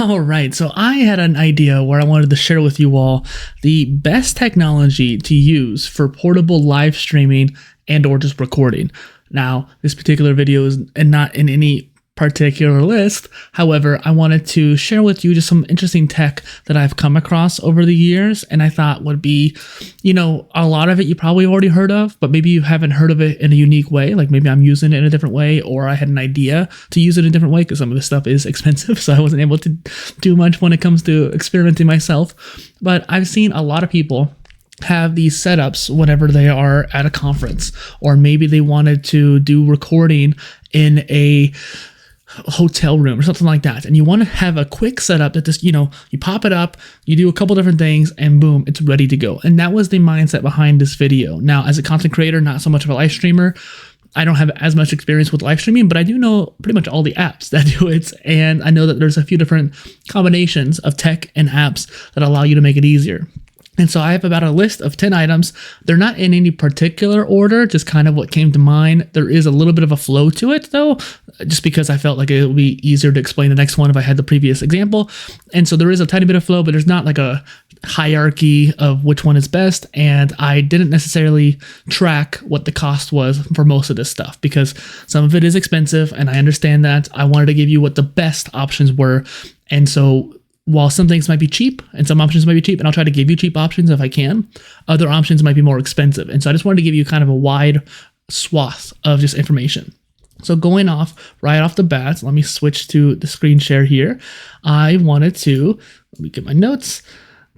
All right, so I had an idea where I wanted to share with you all the best technology to use for portable live streaming and or just recording. Now, this particular video is not in any particular list. However, I wanted to share with you just some interesting tech that I've come across over the years, and I thought would be, a lot of it you probably already heard of, but maybe you haven't heard of it in a unique way. Like maybe I'm using it in a different way, or I had an idea to use it in a different way because some of this stuff is expensive, so I wasn't able to do much when it comes to experimenting myself. But I've seen a lot of people have these setups whenever they are at a conference, or maybe they wanted to do recording in a hotel room or something like that, and you want to have a quick setup that just you pop it up, you do a couple different things, and boom, it's ready to go. And that was the mindset behind this video. Now, as a content creator, not so much of a live streamer, I don't have as much experience with live streaming, but I do know pretty much all the apps that do it, and I know that there's a few different combinations of tech and apps that allow you to make it easier. And so I have about a list of 10 items. They're not in any particular order, just kind of what came to mind. There is a little bit of a flow to it though, just because I felt like it would be easier to explain the next one if I had the previous example. And so there is a tiny bit of flow, but there's not like a hierarchy of which one is best. And I didn't necessarily track what the cost was for most of this stuff because some of it is expensive, and I understand that. I wanted to give you what the best options were. And so while some things might be cheap and some options might be cheap, and I'll try to give you cheap options if I can, other options might be more expensive. And so I just wanted to give you kind of a wide swath of just information. So going off right off the bat, let me switch to the screen share here. I wanted to, let me get my notes,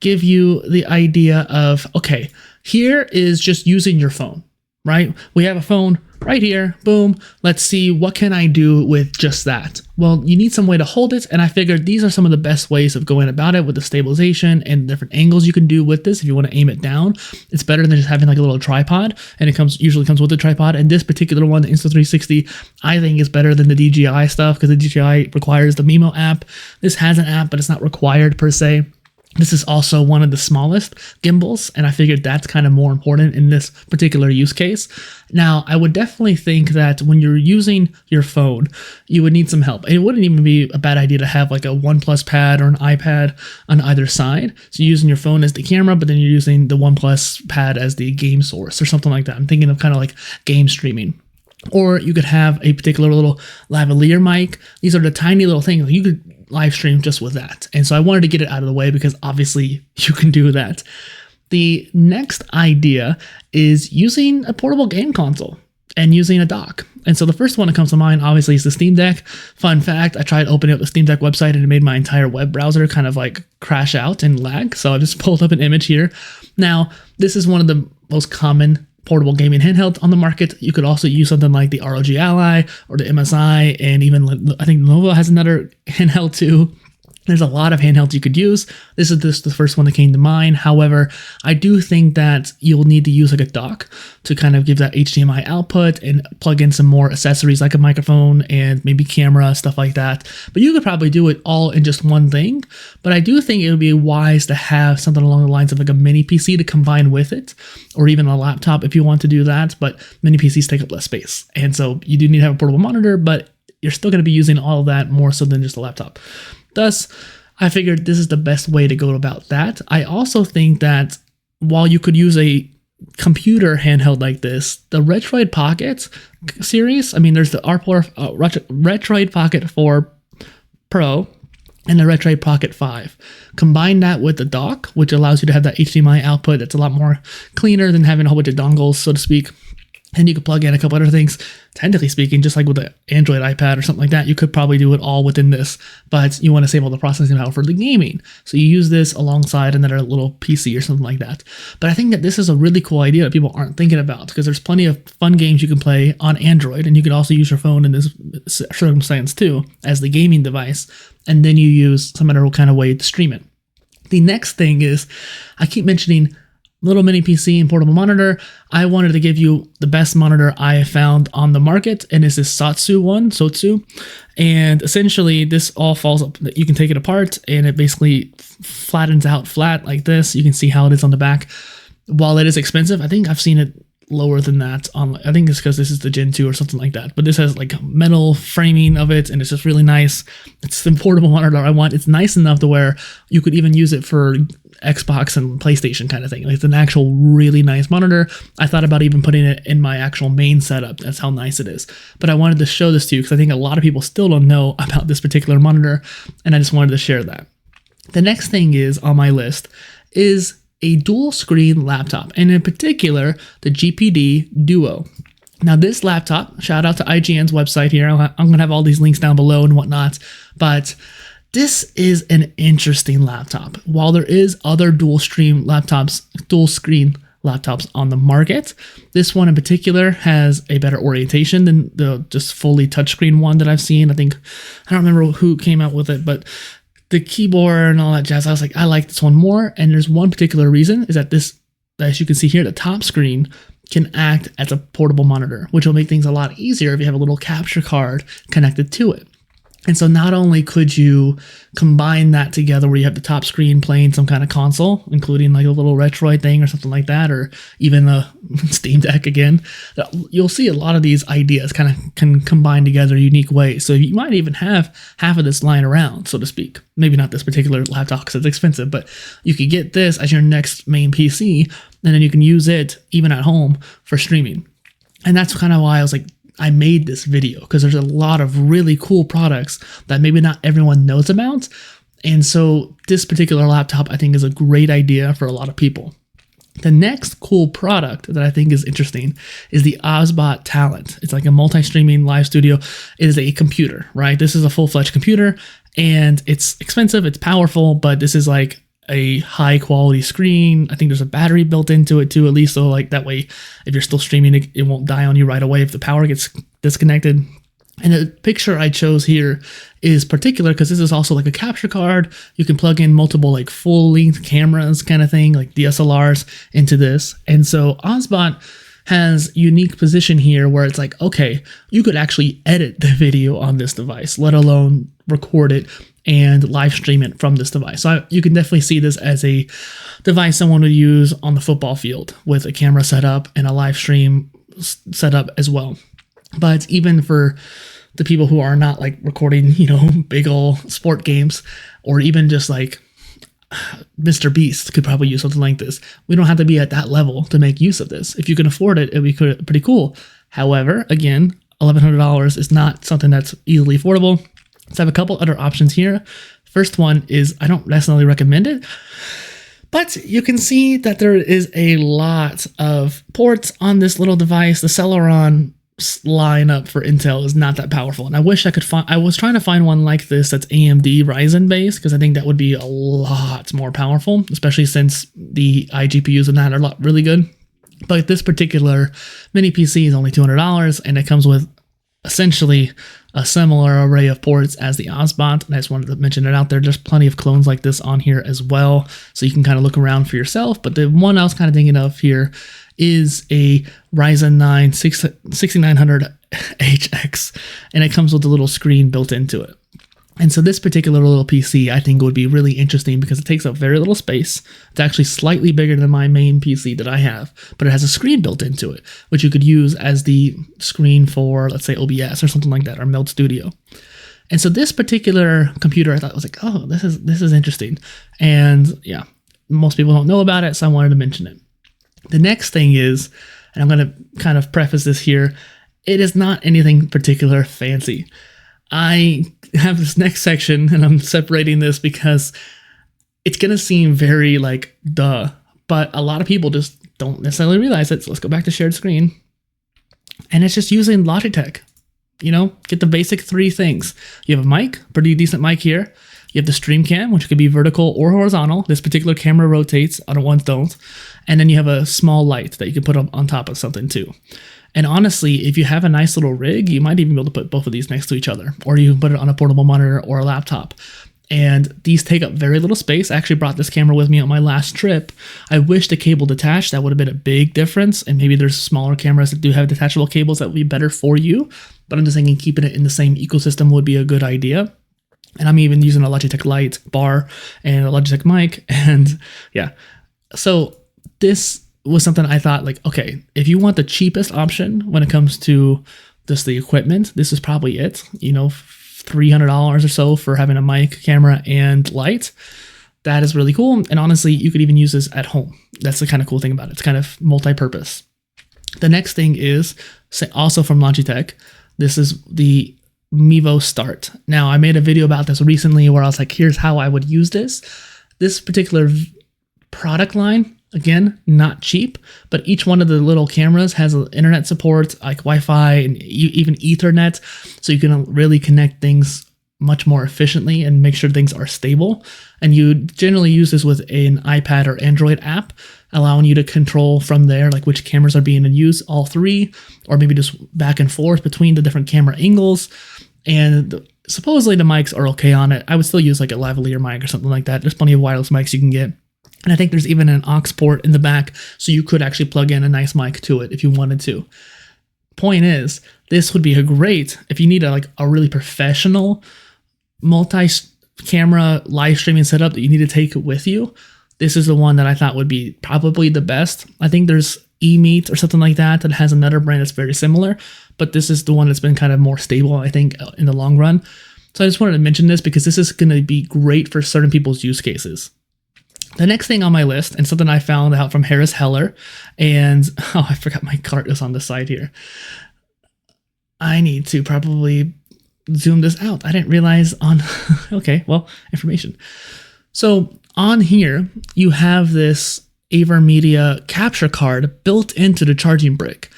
give you the idea of, okay, here is just using your phone, right? We have a phone right here, boom. Let's see, what can I do with just that? Well, you need some way to hold it, and I figured these are some of the best ways of going about it with the stabilization and different angles you can do with this if you want to aim it down. It's better than just having like a little tripod, and it usually comes with a tripod. And this particular one, the Insta360, I think is better than the DJI stuff because the DJI requires the Mimo app. This has an app, but it's not required per se. This is also one of the smallest gimbals, and I figured that's kind of more important in this particular use case. Now, I would definitely think that when you're using your phone, you would need some help. It wouldn't even be a bad idea to have like a OnePlus pad or an iPad on either side. So you're using your phone as the camera, but then you're using the OnePlus pad as the game source or something like that. I'm thinking of kind of like game streaming. Or you could have a particular little lavalier mic. These are the tiny little things. You could live stream just with that. And so I wanted to get it out of the way because obviously you can do that. The next idea is using a portable game console and using a dock. And so the first one that comes to mind obviously is the Steam Deck. Fun fact, I tried opening up the Steam Deck website and it made my entire web browser kind of like crash out and lag. So I just pulled up an image here. Now, this is one of the most common portable gaming handheld on the market. You could also use something like the ROG Ally or the MSI, and even I think Lenovo has another handheld too. There's a lot of handhelds you could use. This is just the first one that came to mind. However, I do think that you'll need to use like a dock to kind of give that HDMI output and plug in some more accessories like a microphone and maybe camera, stuff like that. But you could probably do it all in just one thing. But I do think it would be wise to have something along the lines of like a mini PC to combine with it, or even a laptop if you want to do that. But mini PCs take up less space. And so you do need to have a portable monitor, but you're still going to be using all of that more so than just a laptop. Thus, I figured this is the best way to go about that. I also think that while you could use a computer handheld like this, the Retroid Pocket series, I mean, there's the Retroid Pocket 4 Pro and the Retroid Pocket 5. Combine that with the dock, which allows you to have that HDMI output that's a lot more cleaner than having a whole bunch of dongles, so to speak. And you could plug in a couple other things. Technically speaking, just like with the Android iPad or something like that, you could probably do it all within this, but you want to save all the processing power for the gaming. So you use this alongside another little PC or something like that. But I think that this is a really cool idea that people aren't thinking about, because there's plenty of fun games you can play on Android, and you can also use your phone in this circumstance too as the gaming device, and then you use some other kind of way to stream it. The next thing is, I keep mentioning little mini PC and portable monitor. I wanted to give you the best monitor I have found on the market, and it's this Sotsu. And essentially this all falls up. You can take it apart and it basically flattens out flat like this. You can see how it is on the back. While it is expensive, I think I've seen it lower than that on, I think it's because this is the Gen 2 or something like that, but this has like metal framing of it, and it's just really nice. It's the portable monitor I want. It's nice enough to where you could even use it for Xbox and PlayStation kind of thing. Like, it's an actual really nice monitor. I thought about even putting it in my actual main setup. That's how nice it is. But I wanted to show this to you because I think a lot of people still don't know about this particular monitor, and I just wanted to share that. The next thing is on my list is a dual screen laptop, and in particular, the GPD Duo. Now, this laptop, shout out to IGN's website here. I'm going to have all these links down below and whatnot, but this is an interesting laptop. While there is other dual screen laptops on the market, this one in particular has a better orientation than the just fully touchscreen one that I've seen. I don't remember who came out with it, but the keyboard and all that jazz, I was like, I like this one more. And there's one particular reason, is that this, as you can see here, the top screen can act as a portable monitor, which will make things a lot easier if you have a little capture card connected to it. And so not only could you combine that together where you have the top screen playing some kind of console, including like a little Retroid thing or something like that, or even a Steam Deck again, you'll see a lot of these ideas kind of can combine together in unique ways. So you might even have half of this lying around, so to speak. Maybe not this particular laptop because it's expensive, but you could get this as your next main PC, and then you can use it even at home for streaming. And that's kind of why I was like, I made this video, because there's a lot of really cool products that maybe not everyone knows about. And so this particular laptop, I think, is a great idea for a lot of people. The next cool product that I think is interesting is the Osbot Talent. It's like a multi-streaming live studio. It is a computer, right? This is a full-fledged computer, and it's expensive, it's powerful, but this is like a high quality screen. I think there's a battery built into it too, at least, so like that way if you're still streaming, it won't die on you right away if the power gets disconnected. And the picture I chose here is particular because this is also like a capture card. You can plug in multiple like full length cameras kind of thing, like DSLRs, into this. And so Osbot has unique position here where it's like, okay, you could actually edit the video on this device, let alone record it and live stream it from this device. So you can definitely see this as a device someone would use on the football field with a camera setup and a live stream setup as well. But even for the people who are not like recording, big old sport games, or even just like Mr. Beast could probably use something like this. We don't have to be at that level to make use of this. If you can afford it, it'd be pretty cool. However, again, $1,100 is not something that's easily affordable. So I have a couple other options here. First one is, I don't necessarily recommend it, but you can see that there is a lot of ports on this little device. The Celeron lineup for Intel is not that powerful, and I wish I could find. I was trying to find one like this that's AMD Ryzen based, because I think that would be a lot more powerful, especially since the iGPUs in that are really good. But this particular mini PC is only $200, and it comes with essentially a similar array of ports as the Osbot, and I just wanted to mention it out there. There's plenty of clones like this on here as well, so you can kind of look around for yourself. But the one I was kind of thinking of here is a Ryzen 9 6900HX, and it comes with a little screen built into it. And so this particular little PC, I think, would be really interesting because it takes up very little space. It's actually slightly bigger than my main PC that I have, but it has a screen built into it, which you could use as the screen for, let's say, OBS or something like that, or Meld Studio. And so this particular computer, I thought was like, oh, this is interesting. And yeah, most people don't know about it, so I wanted to mention it. The next thing is, and I'm going to kind of preface this here, it is not anything particular fancy. I have this next section, and I'm separating this because it's going to seem very like duh, but a lot of people just don't necessarily realize it. So let's go back to shared screen. And it's just using Logitech. Get the basic three things. You have a mic, pretty decent mic here. You have the stream cam, which could be vertical or horizontal. This particular camera rotates, other ones don't. And then you have a small light that you can put up on top of something too. And honestly, if you have a nice little rig, you might even be able to put both of these next to each other, or you can put it on a portable monitor or a laptop. And these take up very little space. I actually brought this camera with me on my last trip. I wish the cable detached. That would have been a big difference. And maybe there's smaller cameras that do have detachable cables that would be better for you. But I'm just thinking keeping it in the same ecosystem would be a good idea. And I'm even using a Logitech Lite bar and a Logitech mic. And yeah, so this was something I thought like, okay, if you want the cheapest option when it comes to just the equipment, this is probably it. You know, $300 or so for having a mic, camera, and light. That is really cool. And honestly, you could even use this at home. That's the kind of cool thing about it. It's kind of multi-purpose. The next thing is also from Logitech. This is the Mevo Start. Now, I made a video about this recently where I was like, here's how I would use this. This particular product line, again, not cheap, but each one of the little cameras has internet support, like Wi-Fi and even Ethernet, so you can really connect things much more efficiently and make sure things are stable. And you generally use this with an iPad or Android app, allowing you to control from there, like which cameras are being used, all three, or maybe just back and forth between the different camera angles. And supposedly the mics are okay on it. I would still use like a lavalier mic or something like that. There's plenty of wireless mics you can get. And I think there's even an aux port in the back, so you could actually plug in a nice mic to it if you wanted to. Point is, this would be a great, if you need a really professional multi-camera live streaming setup that you need to take with you, this is the one that I thought would be probably the best. I think there's eMeet or something like that has another brand that's very similar, but this is the one that's been kind of more stable, I think, in the long run. So I just wanted to mention this because this is going to be great for certain people's use cases. The next thing on my list, and something I found out from Harris Heller, and I forgot my cart is on the side here. I need to probably zoom this out. I didn't realize on, okay, well, information. So on here, you have this AverMedia capture card built into the charging brick,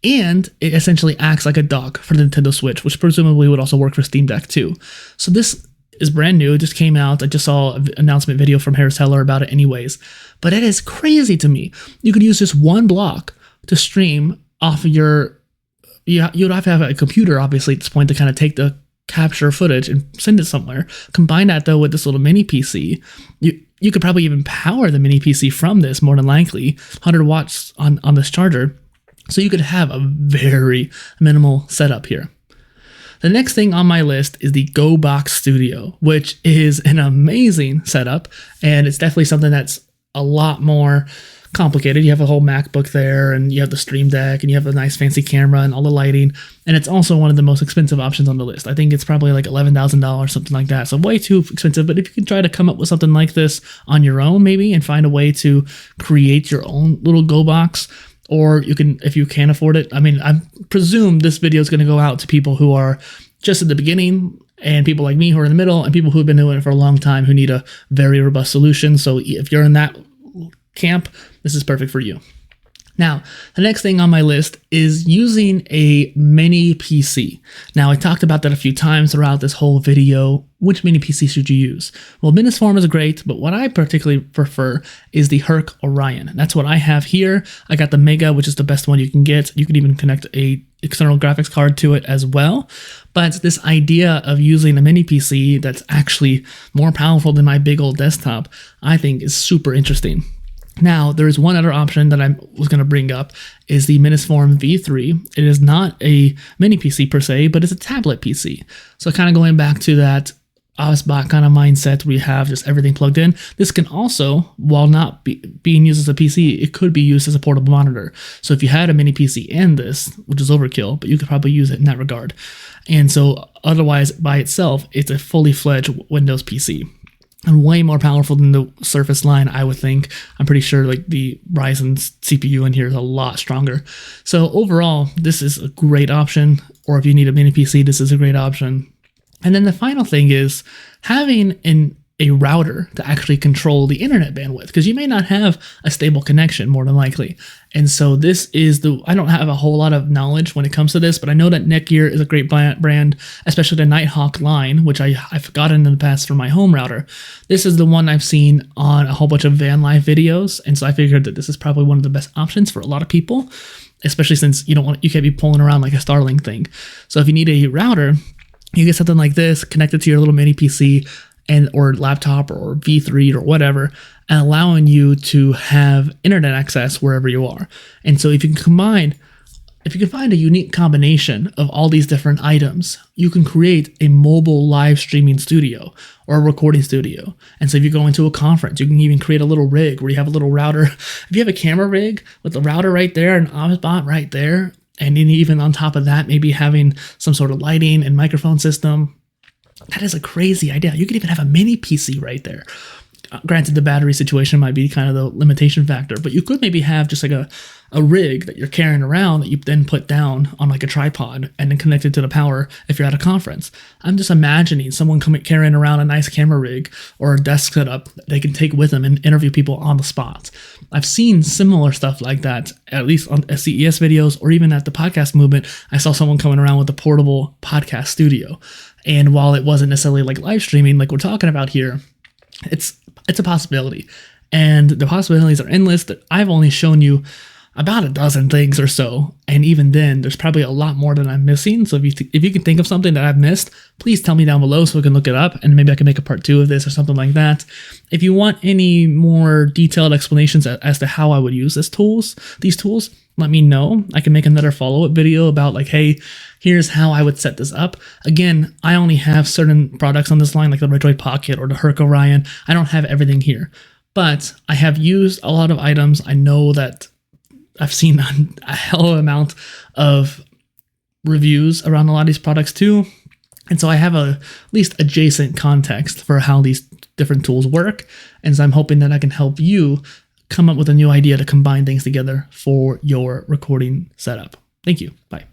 and it essentially acts like a dock for the Nintendo Switch, which presumably would also work for Steam Deck too. So this is brand new. It just came out. I just saw an announcement video from Harris Heller about it anyways, but it is crazy to me. You could use this one block to stream off of your, you'd have to have a computer, obviously, at this point to kind of take the capture footage and send it somewhere. Combine that though with this little mini PC. You could probably even power the mini PC from this, more than likely, 100 watts on this charger. So you could have a very minimal setup here. The next thing on my list is the GoBox Studio, which is an amazing setup, and it's definitely something that's a lot more complicated. You have a whole MacBook there, and you have the Stream Deck, and you have a nice fancy camera and all the lighting, and it's also one of the most expensive options on the list. I think it's probably like $11,000, something like that, so way too expensive. But if you can try to come up with something like this on your own maybe, and find a way to create your own little GoBox, or you can, if you can't afford it, I mean, I presume this video is going to go out to people who are just at the beginning, and people like me who are in the middle, and people who have been doing it for a long time who need a very robust solution. So if you're in that camp, this is perfect for you. Now, the next thing on my list is using a mini PC. Now, I talked about that a few times throughout this whole video. Which mini PC should you use? Well, Minisform is great, but what I particularly prefer is the Herc Orion. That's what I have here. I got the Mega, which is the best one you can get. You can even connect a external graphics card to it as well. But this idea of using a mini PC that's actually more powerful than my big old desktop, I think is super interesting. Now, there is one other option that I was going to bring up, is the Minisform V3. It is not a mini PC per se, but it's a tablet PC. So kind of going back to that OSBot kind of mindset, we have just everything plugged in. This can also, while not being used as a PC, it could be used as a portable monitor. So if you had a mini PC and this, which is overkill, but you could probably use it in that regard. And so otherwise, by itself, it's a fully fledged Windows PC. And way more powerful than the Surface line, I would think. I'm pretty sure like the Ryzen CPU in here is a lot stronger. So overall, this is a great option. Or if you need a mini PC, this is a great option. And then the final thing is having a router to actually control the internet bandwidth, because you may not have a stable connection, more than likely. And so this is I don't have a whole lot of knowledge when it comes to this, but I know that Netgear is a great brand, especially the Nighthawk line, which I've gotten in the past for my home router. This is the one I've seen on a whole bunch of van life videos. And so I figured that this is probably one of the best options for a lot of people, especially since you can't be pulling around like a Starlink thing. So if you need a router, you get something like this connected to your little mini PC or laptop or V3 or whatever, and allowing you to have internet access wherever you are. And so if you can combine if you can find a unique combination of all these different items, you can create a mobile live streaming studio or a recording studio. And so if you go into a conference, you can even create a little rig where you have a little router. If you have a camera rig with the router right there, an Opus bot right there, and then even on top of that, maybe having some sort of lighting and microphone system, that is a crazy idea. You could even have a mini PC right there. Granted, the battery situation might be kind of the limitation factor, but you could maybe have just like a rig that you're carrying around that you then put down on like a tripod and then connect it to the power if you're at a conference. I'm just imagining someone carrying around a nice camera rig or a desk setup that they can take with them and interview people on the spot. I've seen similar stuff like that, at least on CES videos or even at the podcast movement. I saw someone coming around with a portable podcast studio. And while it wasn't necessarily like live streaming like we're talking about here, it's a possibility, and the possibilities are endless. I've only shown you about a dozen things or so, and even then there's probably a lot more that I'm missing. So if you can think of something that I've missed, please tell me down below so we can look it up, and maybe I can make a part 2 of this or something like that. If you want any more detailed explanations as to how I would use these tools, let me know. I can make another follow-up video about like, hey, here's how I would set this up. Again, I only have certain products on this line, like the Retroid Pocket or the Herc Orion. I don't have everything here, but I have used a lot of items. I know that I've seen a hell of an amount of reviews around a lot of these products too. And so I have at least adjacent context for how these different tools work. And so I'm hoping that I can help you come up with a new idea to combine things together for your recording setup. Thank you. Bye.